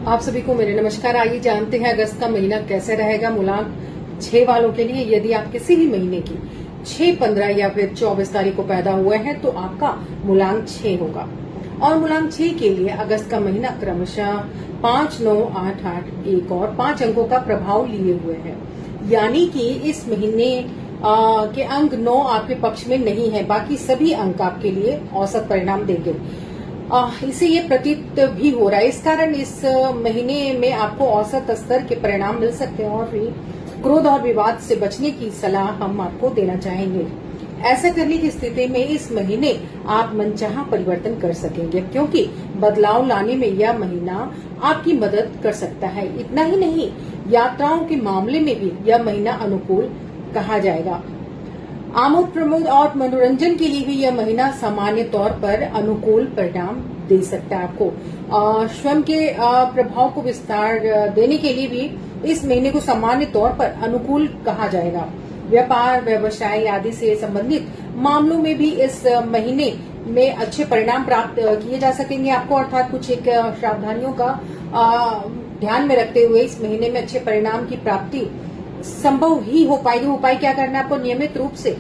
आप सभी को मेरे नमस्कार। आइए जानते हैं अगस्त का महीना कैसे रहेगा मूलांक 6 वालों के लिए। यदि आप किसी भी महीने की 6, 15 या फिर 24 तारीख को पैदा हुए हैं तो आपका मूलांक 6 होगा। और मूलांक 6 के लिए अगस्त का महीना क्रमशः 5, 9, 8, 8, 1 और 5 अंकों का प्रभाव लिए हुए है। यानी कि इस महीने के अंक 9 आपके पक्ष में नहीं है, बाकी सभी अंक आपके लिए औसत परिणाम देंगे। इससे ये प्रतीत भी हो रहा है। इस कारण इस महीने में आपको औसत स्तर के परिणाम मिल सकते हैं और भी क्रोध और विवाद से बचने की सलाह हम आपको देना चाहेंगे। ऐसा करने की स्थिति में इस महीने आप मनचाहा परिवर्तन कर सकेंगे, क्योंकि बदलाव लाने में यह महीना आपकी मदद कर सकता है। इतना ही नहीं, यात्राओं के मामले में भी यह महीना अनुकूल कहा जाएगा। आमोद प्रमोद और मनोरंजन के लिए भी यह महीना सामान्य तौर पर अनुकूल परिणाम दे सकता है आपको। स्वयं के प्रभाव को विस्तार देने के लिए भी इस महीने को सामान्य तौर पर अनुकूल कहा जाएगा। व्यापार, व्यवसाय आदि से संबंधित मामलों में भी इस महीने में अच्छे परिणाम प्राप्त किए जा सकेंगे आपको। अर्थात कुछ एक सावधानियों का ध्यान में रखते हुए इस महीने में अच्छे परिणाम की प्राप्ति संभव ही हो पाएगी। उपाय क्या करना है आपको? नियमित रूप से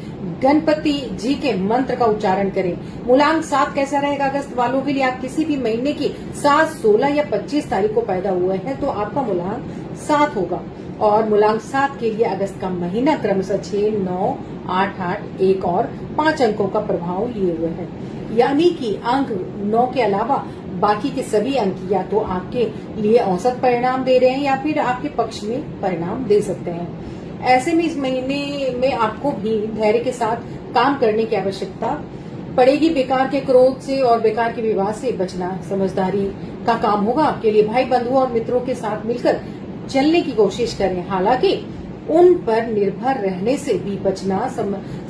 गणपति जी के मंत्र का उच्चारण करें। मूलांक 7 कैसा रहेगा अगस्त वालों के लिए? आप किसी भी महीने की 7, 16 या 25 तारीख को पैदा हुए हैं तो आपका मूलांक 7 होगा। और मूलांक 7 के लिए अगस्त का महीना क्रमशः 6, 9, 8, 8, 1 और 5 अंकों का प्रभाव लिए हुए है। यानी कि अंक 9 के अलावा बाकी के सभी अंक या तो आपके लिए औसत परिणाम दे रहे हैं या फिर आपके पक्ष में परिणाम दे सकते हैं। ऐसे में इस महीने में आपको भी धैर्य के साथ काम करने की आवश्यकता पड़ेगी। बेकार के क्रोध से और बेकार के विवाद से बचना समझदारी का काम होगा आपके लिए। भाई बंधुओं और मित्रों के साथ मिलकर चलने की कोशिश करें, हालांकि उन पर निर्भर रहने से भी बचना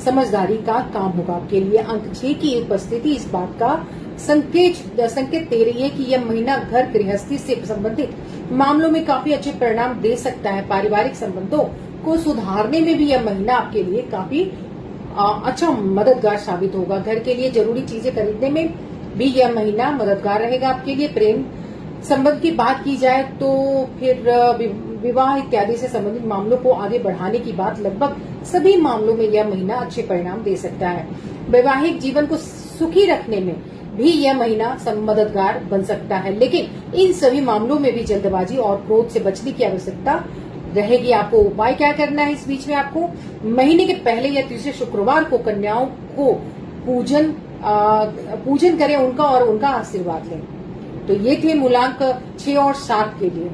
समझदारी का काम होगा आपके लिए। अंक 6 की उपस्थिति इस बात का संकेत दे रही है कि यह महीना घर गृहस्थी से संबंधित मामलों में काफी अच्छे परिणाम दे सकता है। पारिवारिक संबंधों को सुधारने में भी यह महीना आपके लिए काफी अच्छा मददगार साबित होगा। घर के लिए जरूरी चीजें खरीदने में भी यह महीना मददगार रहेगा आपके लिए। प्रेम संबंध की बात की जाए तो फिर विवाह इत्यादि से संबंधित मामलों को आगे बढ़ाने की बात, लगभग सभी मामलों में यह महीना अच्छे परिणाम दे सकता है। वैवाहिक जीवन को सुखी रखने में भी यह महीना मददगार बन सकता है, लेकिन इन सभी मामलों में भी जल्दबाजी और क्रोध से बचने की आवश्यकता रहेगी आपको। उपाय क्या करना है इस बीच में? आपको महीने के पहले या तीसरे शुक्रवार को कन्याओं को पूजन करें उनका और उनका आशीर्वाद लें। तो ये थे मूलांक 6 और 7 के लिए।